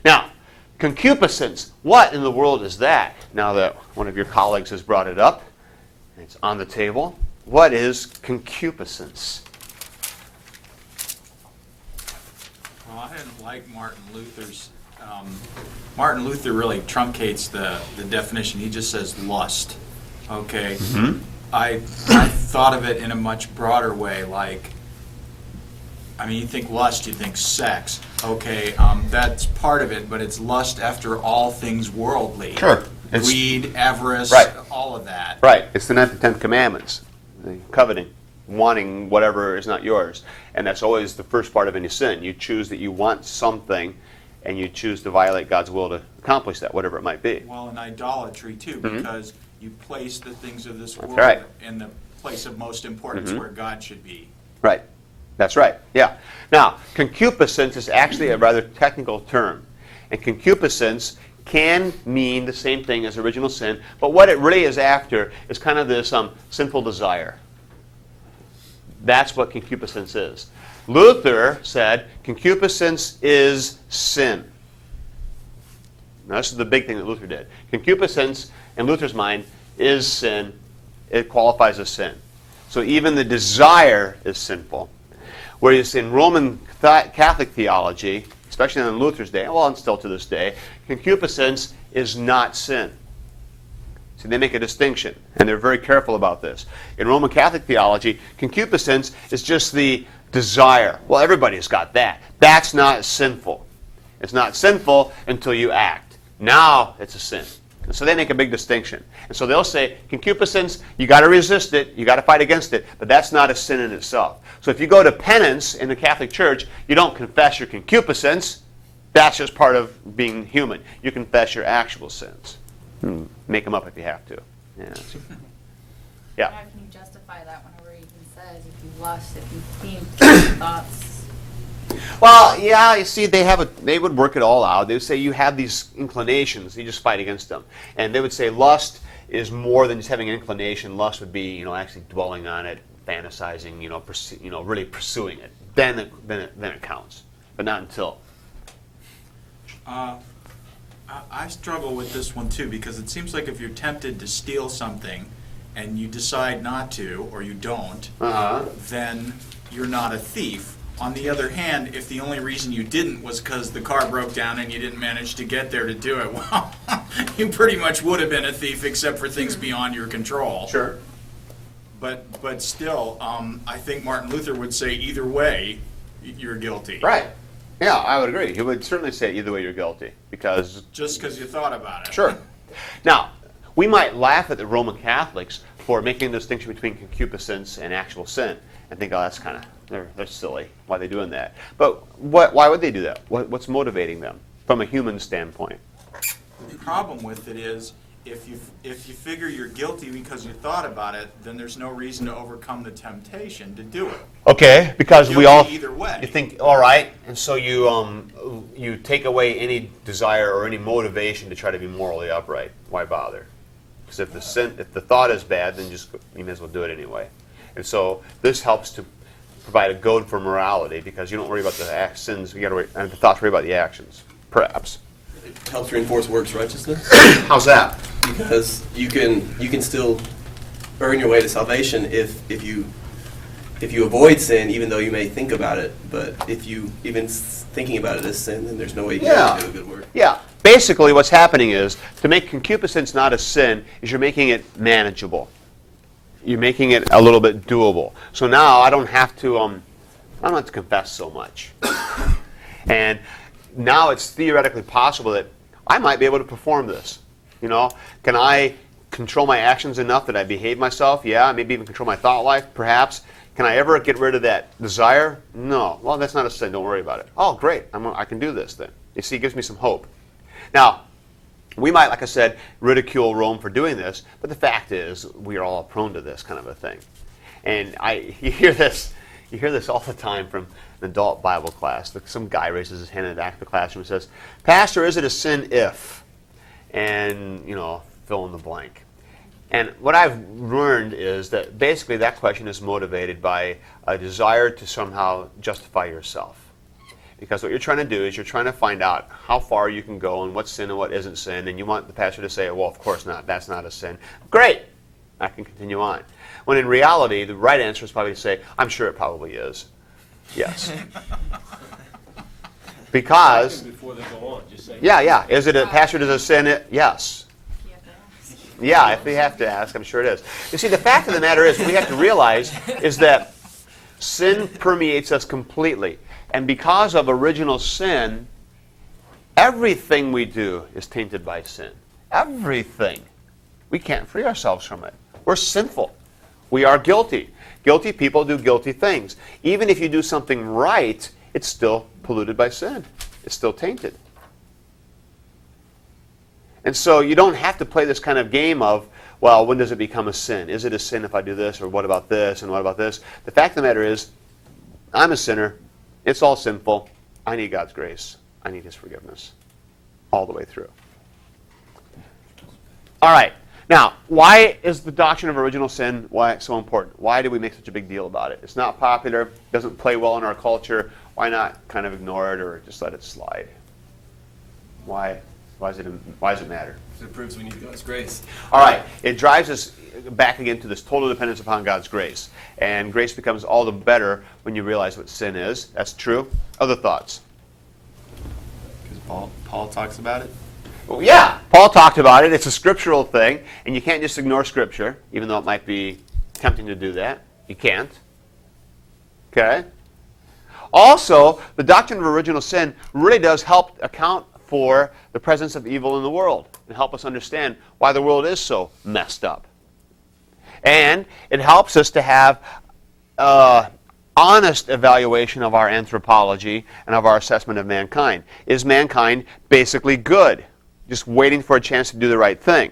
Now, concupiscence. What in the world is that? Now that one of your colleagues has brought it up, it's on the table. What is concupiscence? Well, I didn't like Martin Luther's. Martin Luther really truncates the definition. He just says lust. Okay. Mm-hmm. I thought of it in a much broader way. Like, I mean, you think lust, you think sex. Okay, that's part of it, but it's lust after all things worldly. Sure. Greed, avarice, right. All of that. Right. It's the 9th and 10th commandments. The coveting, wanting whatever is not yours. And that's always the first part of any sin. You choose that you want something, and you choose to violate God's will to accomplish that, whatever it might be. Well, and idolatry, too, Mm-hmm. because you place the things of this world right. in the place of most importance, Mm-hmm. where God should be. Right. That's right. Yeah. Now, concupiscence is actually a rather technical term. And concupiscence can mean the same thing as original sin, but what it really is after is kind of this sinful desire. That's what concupiscence is. Luther said concupiscence is sin. Now, this is the big thing that Luther did. Concupiscence, in Luther's mind, is sin. It qualifies as sin. So even the desire is sinful. Whereas in Roman Catholic theology, especially in Luther's day, well, and still to this day, concupiscence is not sin. See, they make a distinction, and they're very careful about this. In Roman Catholic theology, concupiscence is just the desire. Well, everybody's got that. That's not sinful. It's not sinful until you act. Now it's a sin. And so they make a big distinction. And so they'll say, concupiscence, you got to resist it, you got to fight against it, but that's not a sin in itself. So if you go to penance in the Catholic Church, you don't confess your concupiscence. That's just part of being human. You confess your actual sins. Make them up if you have to. Yeah. How can you justify that whenever he even says, if you lust, if you think, thoughts? Well, yeah, you see, they would work it all out. They would say you have these inclinations, you just fight against them. And they would say lust is more than just having an inclination. Lust would be, actually dwelling on it, fantasizing, really pursuing it. Then it counts, but not until. I struggle with this one too, because it seems like if you're tempted to steal something and you decide not to, or you don't, then you're not a thief. On the other hand, if the only reason you didn't was because the car broke down and you didn't manage to get there to do it, well, you pretty much would have been a thief except for things beyond your control. Sure. But still, I think Martin Luther would say either way, you're guilty. Right. Yeah, I would agree. He would certainly say either way you're guilty. Just because you thought about it. Sure. Now, we might laugh at the Roman Catholics for making the distinction between concupiscence and actual sin and think, oh, that's kind of, they're silly. Why are they doing that? But why would they do that? What's motivating them from a human standpoint? The problem with it is, if you figure you're guilty because you thought about it, then there's no reason to overcome the temptation to do it. Okay, because Guilty we all either way. You think, all right, and so you take away any desire or any motivation to try to be morally upright. Why bother? Because if the thought is bad, then you may as well do it anyway. And so this helps to provide a goad for morality, because you don't worry about the sins. You got to worry, and the thoughts worry about the actions, perhaps. It helps reinforce works righteousness. How's that? Because you can still earn your way to salvation if you avoid sin, even though you may think about it. But if you even thinking about it as sin, then there's no way you can do a good work. Yeah. Basically, what's happening is, to make concupiscence not a sin is you're making it manageable. You're making it a little bit doable. So now I don't have to confess so much. And now it's theoretically possible that I might be able to perform this. Can I control my actions enough that I behave myself? Yeah, maybe even control my thought life, perhaps. Can I ever get rid of that desire? No. Well, that's not a sin. Don't worry about it. Oh, great. I can do this then. You see, it gives me some hope. Now, we might, like I said, ridicule Rome for doing this, but the fact is we are all prone to this kind of a thing. And you hear this all the time from an adult Bible class. Some guy raises his hand in the back of the classroom and says, "Pastor, is it a sin if?" And, fill in the blank. And what I've learned is that basically that question is motivated by a desire to somehow justify yourself. Because what you're trying to do is you're trying to find out how far you can go and what's sin and what isn't sin, and you want the pastor to say, well, of course not, that's not a sin. Great, I can continue on. When in reality, the right answer is probably to say, I'm sure it probably is. Yes. Because, before they go on, just say, yeah. Is it a pastor, does a sin? Yes. You have to ask. Yeah, if we have to ask, I'm sure it is. You see, the fact of the matter is, what we have to realize is that sin permeates us completely. And because of original sin, everything we do is tainted by sin. Everything. We can't free ourselves from it. We're sinful. We are guilty. Guilty people do guilty things. Even if you do something right, it's still polluted by sin. It's still tainted. And so you don't have to play this kind of game of, well, when does it become a sin? Is it a sin if I do this, or what about this, and what about this? The fact of the matter is, I'm a sinner. It's all sinful. I need God's grace. I need His forgiveness. All the way through. All right. Now, why is the doctrine of original sin so important? Why do we make such a big deal about it? It's not popular. Doesn't play well in our culture. Why not kind of ignore it or just let it slide? Why does it matter? It proves we need God's grace. All right. It drives us back again to this total dependence upon God's grace. And grace becomes all the better when you realize what sin is. That's true. Other thoughts? Because Paul talks about it. Well, yeah, Paul talked about it. It's a scriptural thing, and you can't just ignore Scripture, even though it might be tempting to do that. You can't. Okay? Also, the doctrine of original sin really does help account for the presence of evil in the world and help us understand why the world is so messed up. And it helps us to have honest evaluation of our anthropology and of our assessment of mankind. Is mankind basically good, just waiting for a chance to do the right thing?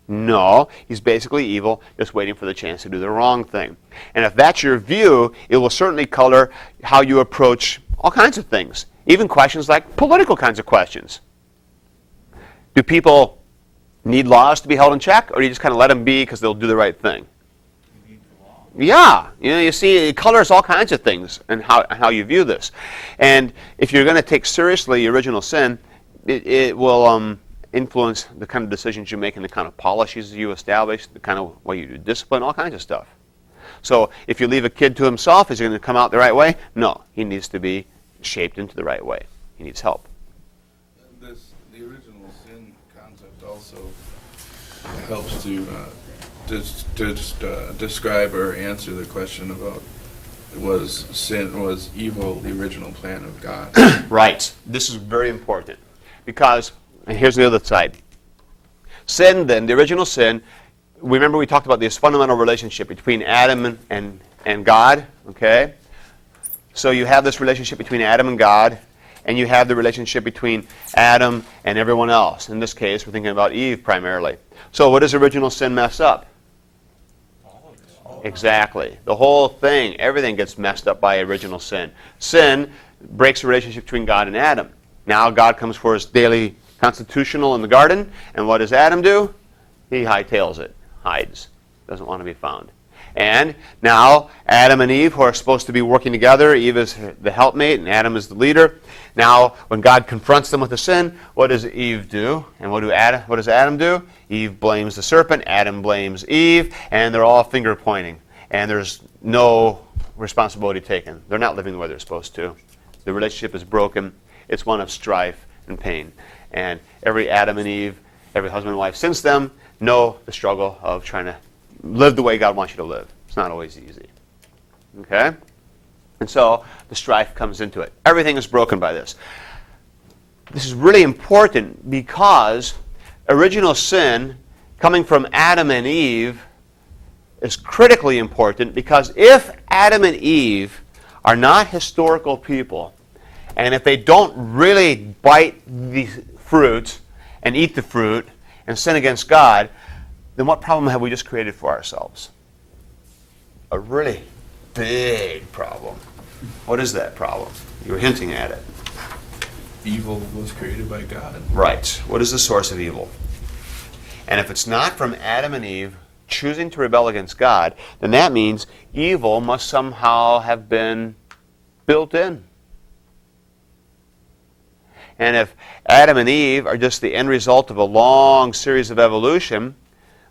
No, he's basically evil, just waiting for the chance to do the wrong thing. And if that's your view, it will certainly color how you approach all kinds of things, even questions like political kinds of questions. Do people need laws to be held in check, or do you just kind of let them be because they'll do the right thing? Yeah, you see, it colors all kinds of things and how you view this. And if you're going to take seriously original sin, it will influence the kind of decisions you make and the kind of policies you establish, the kind of way you do discipline, all kinds of stuff. So if you leave a kid to himself, is he going to come out the right way? No, he needs to be shaped into the right way. He needs help. The original sin concept also helps to describe or answer the question about was evil the original plan of God? Right. This is very important because, and here's the other side. Sin, then, the original sin, remember we talked about this fundamental relationship between Adam and God, okay? So you have this relationship between Adam and God, and you have the relationship between Adam and everyone else. In this case, we're thinking about Eve primarily. So what does original sin mess up? Exactly. The whole thing, everything gets messed up by original sin. Sin breaks the relationship between God and Adam. Now God comes for his daily constitutional in the garden, and what does Adam do? He hightails it, hides, doesn't want to be found. And now Adam and Eve, who are supposed to be working together, Eve is the helpmate and Adam is the leader. Now when God confronts them with the sin, what does Eve do? And what does Adam do? Eve blames the serpent, Adam blames Eve, and they're all finger pointing. And there's no responsibility taken. They're not living the way they're supposed to. The relationship is broken. It's one of strife and pain. And every Adam and Eve, every husband and wife since them, know the struggle of trying to live the way God wants you to live. It's not always easy. Okay? And so the strife comes into it. Everything is broken by this. This is really important because original sin coming from Adam and Eve is critically important because if Adam and Eve are not historical people, and if they don't really bite the fruit and eat the fruit and sin against God, then what problem have we just created for ourselves? A really big problem. What is that problem? You were hinting at it. Evil was created by God. Right. What is the source of evil? And if it's not from Adam and Eve choosing to rebel against God, then that means evil must somehow have been built in. And if Adam and Eve are just the end result of a long series of evolution,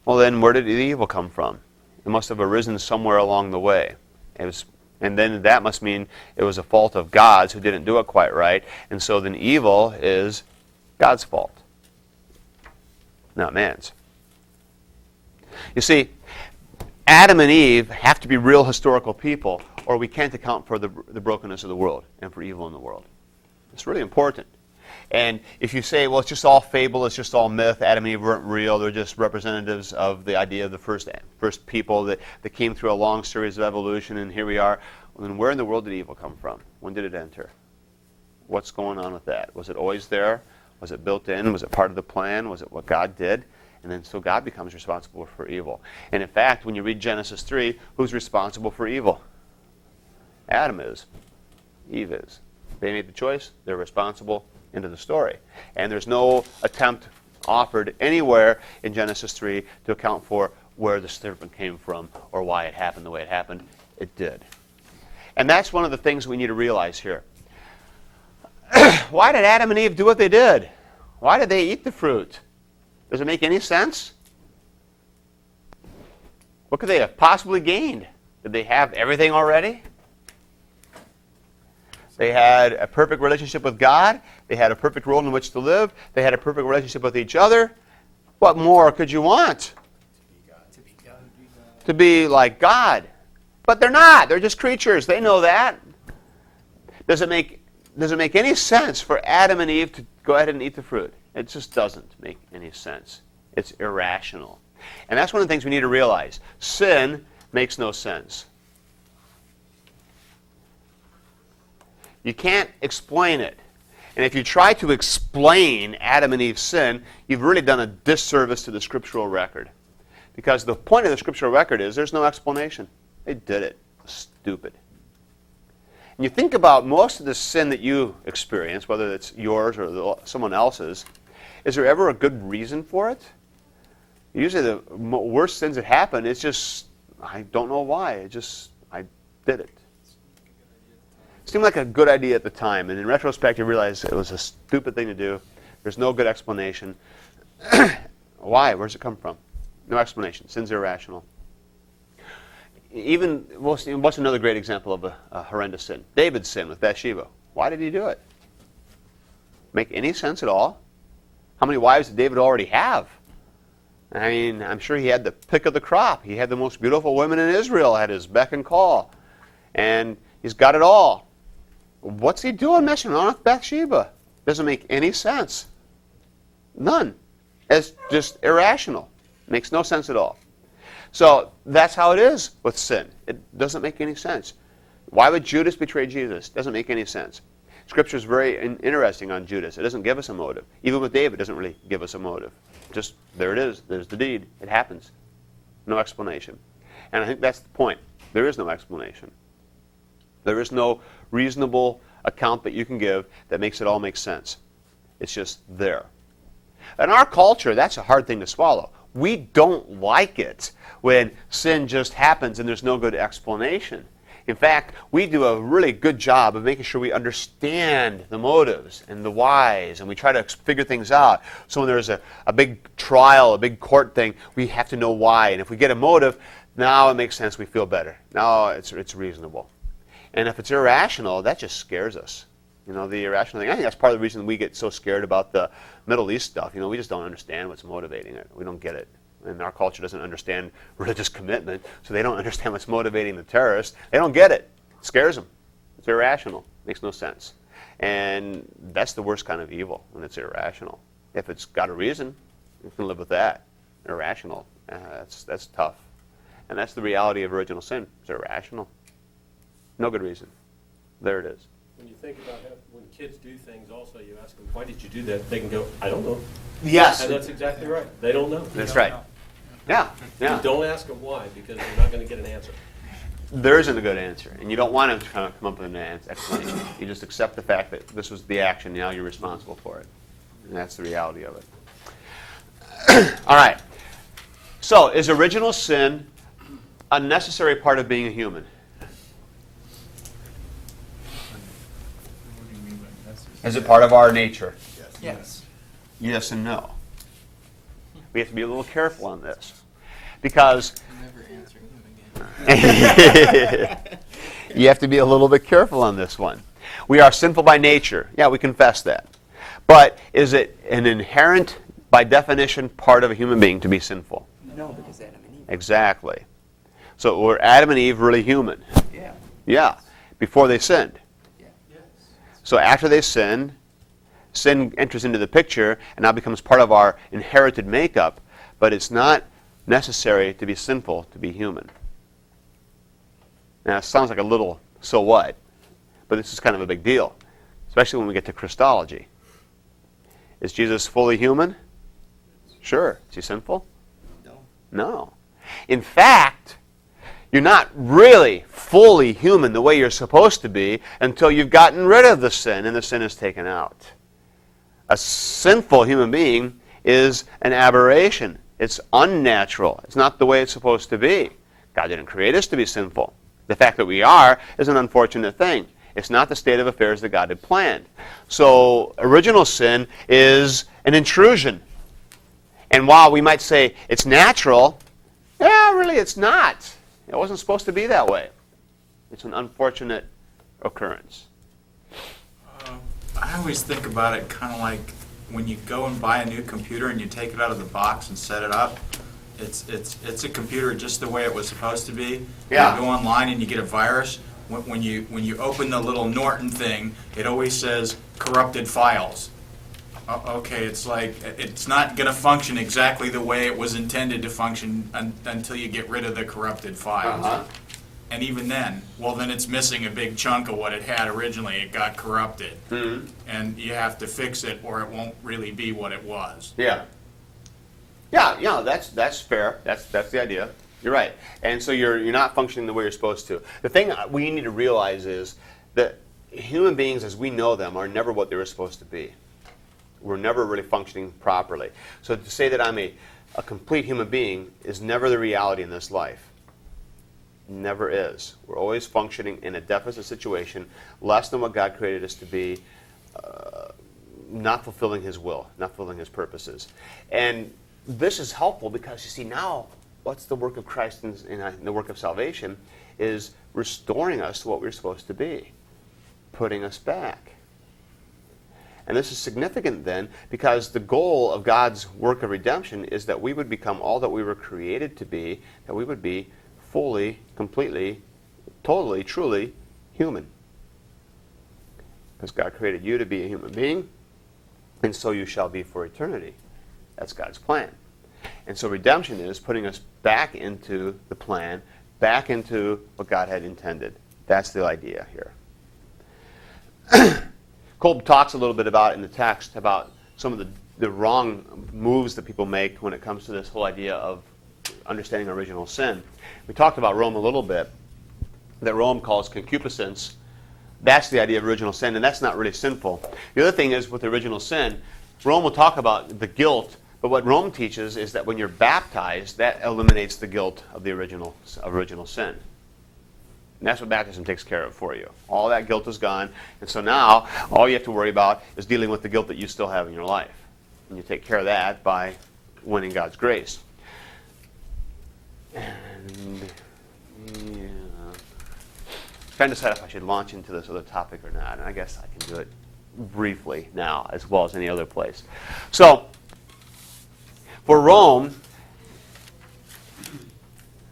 well then where did the evil come from? It must have arisen somewhere along the way. And then that must mean it was a fault of God's who didn't do it quite right. And so then evil is God's fault, not man's. You see, Adam and Eve have to be real historical people, or we can't account for the brokenness of the world and for evil in the world. It's really important. And if you say, well, it's just all fable, it's just all myth, Adam and Eve weren't real, they're just representatives of the idea of the first people that came through a long series of evolution, and here we are, well, then where in the world did evil come from? When did it enter? What's going on with that? Was it always there? Was it built in? Was it part of the plan? Was it what God did? And then so God becomes responsible for evil. And in fact, when you read Genesis 3, who's responsible for evil? Adam is. Eve is. They made the choice. They're responsible. Into the story. And there's no attempt offered anywhere in Genesis 3 to account for where the serpent came from or why it happened the way it happened. It did. And that's one of the things we need to realize here. Why did Adam and Eve do what they did? Why did they eat the fruit? Does it make any sense? What could they have possibly gained? Did they have everything already? They had a perfect relationship with God. They had a perfect world in which to live. They had a perfect relationship with each other. What more could you want? To be like God. But they're not. They're just creatures. They know that. Does it make any sense for Adam and Eve to go ahead and eat the fruit? It just doesn't make any sense. It's irrational. And that's one of the things we need to realize. Sin makes no sense. You can't explain it. And if you try to explain Adam and Eve's sin, you've really done a disservice to the scriptural record. Because the point of the scriptural record is there's no explanation. They did it. Stupid. And you think about most of the sin that you experience, whether it's yours or someone else's, is there ever a good reason for it? Usually the worst sins that happen, it's just, I don't know why. I did it. Seemed like a good idea at the time, and in retrospect you realize it was a stupid thing to do. There's no good explanation. Why? Where does it come from? No explanation. Sin's irrational. What's another great example of a horrendous sin? David's sin with Bathsheba. Why did he do it? Make any sense at all? How many wives did David already have? I mean, I'm sure he had the pick of the crop. He had the most beautiful women in Israel at his beck and call. And he's got it all. What's he doing messing around with Bathsheba? Doesn't make any sense. None. It's just irrational. Makes no sense at all. So that's how it is with sin. It doesn't make any sense. Why would Judas betray Jesus? Doesn't make any sense. Scripture is very interesting on Judas. It doesn't give us a motive. Even with David, it doesn't really give us a motive. Just, there it is. There's the deed. It happens. No explanation. And I think that's the point. There is no explanation. There is no reasonable account that you can give that makes it all make sense. It's just there. In our culture, that's a hard thing to swallow. We don't like it when sin just happens and there's no good explanation. In fact, we do a really good job of making sure we understand the motives and the whys, and we try to figure things out. So when there's a big trial, a big court thing, we have to know why. And if we get a motive, now it makes sense, we feel better. Now it's reasonable. And if it's irrational, that just scares us. You know, the irrational thing. I think that's part of the reason we get so scared about the Middle East stuff. You know, we just don't understand what's motivating it. We don't get it. And our culture doesn't understand religious commitment, so they don't understand what's motivating the terrorists. They don't get it. It scares them. It's irrational. Makes no sense. And that's the worst kind of evil, when it's irrational. If it's got a reason, you can live with that. Irrational, that's tough. And that's the reality of original sin. It's irrational. No good reason. There it is. When you think about it, when kids do things also, you ask them, why did you do that? They can go, I don't know. Yes. And that's exactly right. They don't know. That's right. Yeah. You don't ask them why, because you're not going to get an answer. There isn't a good answer, and you don't want to come up with an explanation. You just accept the fact that this was the action, now you're responsible for it. And that's the reality of it. All right. So, is original sin a necessary part of being a human? What do you mean by necessary? Is it part of our nature? Yes. Yes and no. We have to be a little careful on this. Because you have to be a little bit careful on this one. We are sinful by nature. Yeah, we confess that. But is it an inherent, by definition, part of a human being to be sinful? No, because Adam and Eve. Exactly. So were Adam and Eve really human? Yeah. Yeah, before they sinned. Yeah. So after they sinned, sin enters into the picture and now becomes part of our inherited makeup, but it's not necessary to be sinful to be human. Now, it sounds like a little so what, but this is kind of a big deal, especially when we get to Christology. Is Jesus fully human? Sure. Is he sinful? No. No. In fact, you're not really fully human the way you're supposed to be until you've gotten rid of the sin and the sin is taken out. A sinful human being is an aberration. It's unnatural. It's not the way it's supposed to be. God didn't create us to be sinful. The fact that we are is an unfortunate thing. It's not the state of affairs that God had planned. So original sin is an intrusion. And while we might say it's natural, yeah, really it's not. It wasn't supposed to be that way. It's an unfortunate occurrence. I always think about it kind of like when you go and buy a new computer and you take it out of the box and set it up. It's a computer just the way it was supposed to be. Yeah. You go online and you get a virus. When you open the little Norton thing, it always says corrupted files. Okay, it's like it's not going to function exactly the way it was intended to function until you get rid of the corrupted files. Uh-huh. And even then, well, then it's missing a big chunk of what it had originally. It got corrupted. Mm-hmm. And you have to fix it or it won't really be what it was. Yeah. Yeah, that's fair. That's the idea. You're right. And so you're not functioning the way you're supposed to. The thing we need to realize is that human beings as we know them are never what they were supposed to be. We're never really functioning properly. So to say that I'm a complete human being is never the reality in this life. Never is. We're always functioning in a deficit situation, less than what God created us to be, not fulfilling His will, not fulfilling His purposes. And this is helpful because, you see, now what's the work of Christ in the work of salvation is restoring us to what we're supposed to be, putting us back. And this is significant then because the goal of God's work of redemption is that we would become all that we were created to be, that we would be fully, completely, totally, truly human. Because God created you to be a human being, and so you shall be for eternity. That's God's plan. And so redemption is putting us back into the plan, back into what God had intended. That's the idea here. Kolb talks a little bit about in the text about some of the wrong moves that people make when it comes to this whole idea of understanding original sin. We talked about Rome a little bit, that Rome calls concupiscence. That's the idea of original sin, and that's not really sinful. The other thing is with original sin, Rome will talk about the guilt, but what Rome teaches is that when you're baptized, that eliminates the guilt of the original sin. And that's what baptism takes care of for you. All that guilt is gone, and so now all you have to worry about is dealing with the guilt that you still have in your life. And you take care of that by winning God's grace. And yeah, trying to decide if I should launch into this other topic or not, and I guess I can do it briefly now as well as any other place. So, for Rome,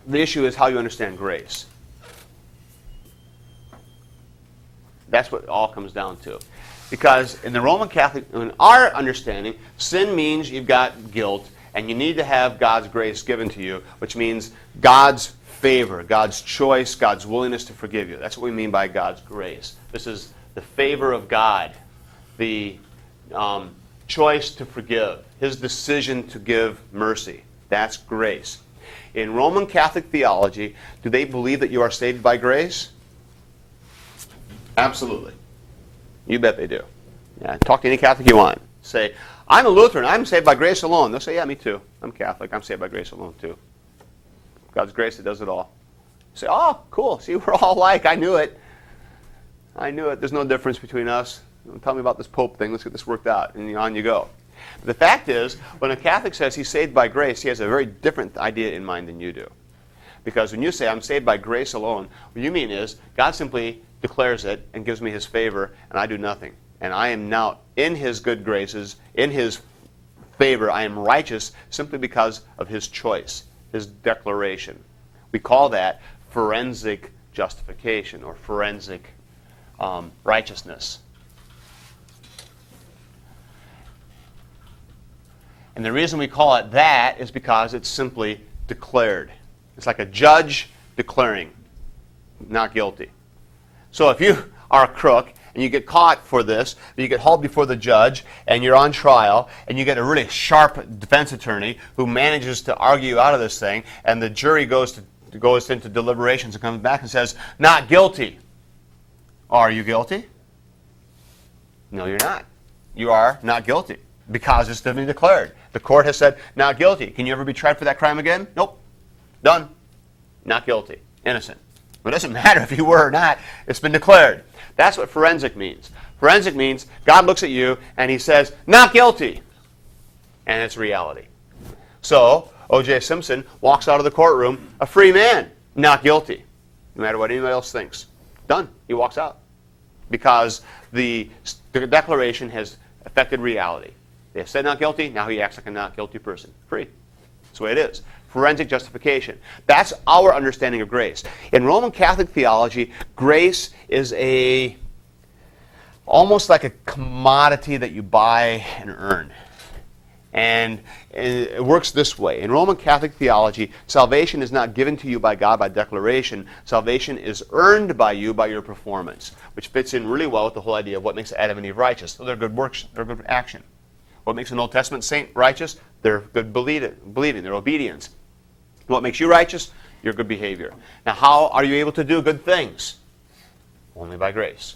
the issue is how you understand grace. That's what it all comes down to. Because in the Roman Catholic, in our understanding, sin means you've got guilt, and you need to have God's grace given to you, which means God's favor, God's choice, God's willingness to forgive you. That's what we mean by God's grace. This is the favor of God, the choice to forgive, His decision to give mercy. That's grace. In Roman Catholic theology, do they believe that you are saved by grace? Absolutely. You bet they do. Yeah, talk to any Catholic you want. Say, I'm a Lutheran. I'm saved by grace alone. They'll say, yeah, me too. I'm Catholic. I'm saved by grace alone too. God's grace that does it all. You say, oh, cool. See, we're all alike. I knew it. I knew it. There's no difference between us. Tell me about this Pope thing. Let's get this worked out. And on you go. But the fact is, when a Catholic says he's saved by grace, he has a very different idea in mind than you do. Because when you say, I'm saved by grace alone, what you mean is, God simply declares it and gives me his favor, and I do nothing. And I am now in his good graces, in his favor. I am righteous simply because of his choice, his declaration. We call that forensic justification or forensic righteousness. And the reason we call it that is because it's simply declared. It's like a judge declaring not guilty. So if you are a crook and you get caught for this, you get hauled before the judge and you're on trial and you get a really sharp defense attorney who manages to argue you out of this thing, and the jury goes into deliberations and comes back and says, not guilty. Are you guilty? No, you're not. You are not guilty because it's been declared. The court has said, not guilty. Can you ever be tried for that crime again? Nope. Done. Not guilty. Innocent. It doesn't matter if you were or not. It's been declared. That's what forensic means. Forensic means God looks at you and he says, not guilty. And it's reality. So, O.J. Simpson walks out of the courtroom a free man, not guilty. No matter what anybody else thinks. Done. He walks out. Because the declaration has affected reality. They have said not guilty, now he acts like a not guilty person. Free. That's the way it is. Forensic justification. That's our understanding of grace. In Roman Catholic theology, grace is almost like a commodity that you buy and earn. And it works this way. In Roman Catholic theology, salvation is not given to you by God by declaration. Salvation is earned by you by your performance, which fits in really well with the whole idea of what makes Adam and Eve righteous. So they're good works, they're good action. What makes an Old Testament saint righteous? Their good believing, their obedience. What makes you righteous? Your good behavior. Now, how are you able to do good things? Only by grace.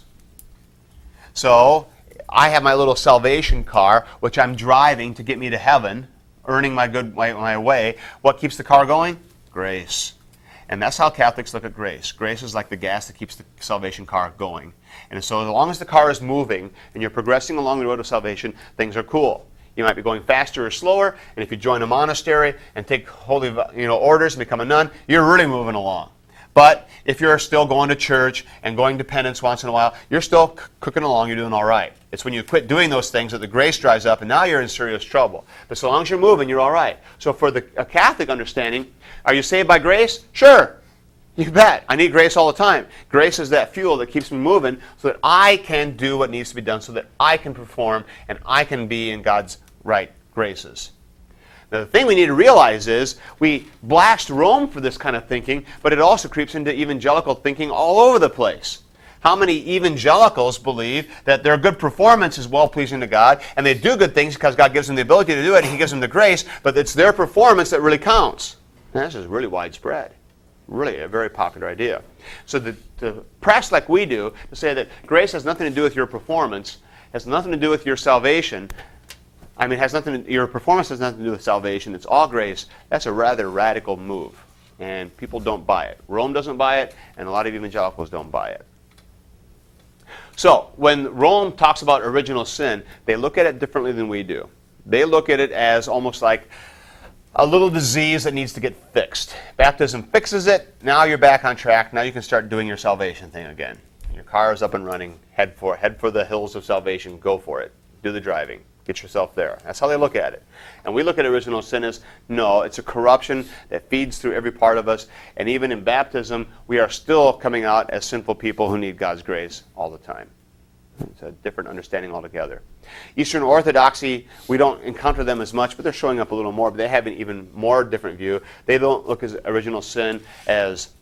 So, I have my little salvation car, which I'm driving to get me to heaven, earning my way. What keeps the car going? Grace. And that's how Catholics look at grace. Grace is like the gas that keeps the salvation car going. And so as long as the car is moving and you're progressing along the road of salvation, things are cool. You might be going faster or slower, and if you join a monastery and take holy orders and become a nun, you're really moving along. But if you're still going to church and going to penance once in a while, you're still cooking along, you're doing all right. It's when you quit doing those things that the grace dries up, and now you're in serious trouble. But so long as you're moving, you're all right. So for a Catholic understanding, are you saved by grace? Sure. You bet. I need grace all the time. Grace is that fuel that keeps me moving so that I can do what needs to be done, so that I can perform and I can be in God's right graces. Now, the thing we need to realize is we blast Rome for this kind of thinking, but it also creeps into evangelical thinking all over the place. How many evangelicals believe that their good performance is well-pleasing to God, and they do good things because God gives them the ability to do it, and he gives them the grace, but it's their performance that really counts? And this is really widespread. Really a very popular idea. So to press like we do, to say that grace has nothing to do with your performance, has nothing to do with your salvation, your performance has nothing to do with salvation, it's all grace, that's a rather radical move. And people don't buy it. Rome doesn't buy it, and a lot of evangelicals don't buy it. So, when Rome talks about original sin, they look at it differently than we do. They look at it as almost like a little disease that needs to get fixed. Baptism fixes it, now you're back on track, now you can start doing your salvation thing again. Your car is up and running, head for the hills of salvation, go for it. Do the driving. Get yourself there. That's how they look at it. And we look at original sin as, no, it's a corruption that feeds through every part of us. And even in baptism, we are still coming out as sinful people who need God's grace all the time. It's a different understanding altogether. Eastern Orthodoxy, we don't encounter them as much, but they're showing up a little more. But they have an even more different view. They don't look at original sin as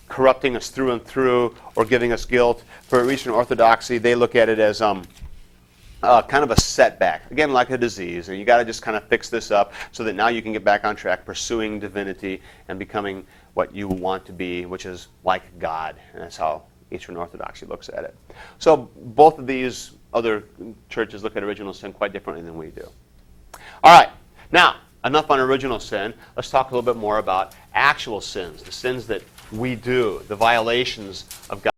corrupting us through and through or giving us guilt. For Eastern Orthodoxy, they look at it as kind of a setback, again like a disease, and you got to just kind of fix this up so that now you can get back on track pursuing divinity and becoming what you want to be, which is like God. And that's how Eastern Orthodoxy looks at it. So both of these other churches look at original sin quite differently than we do. All right, now enough on original sin. Let's talk a little bit more about actual sins, the sins that we do, the violations of God.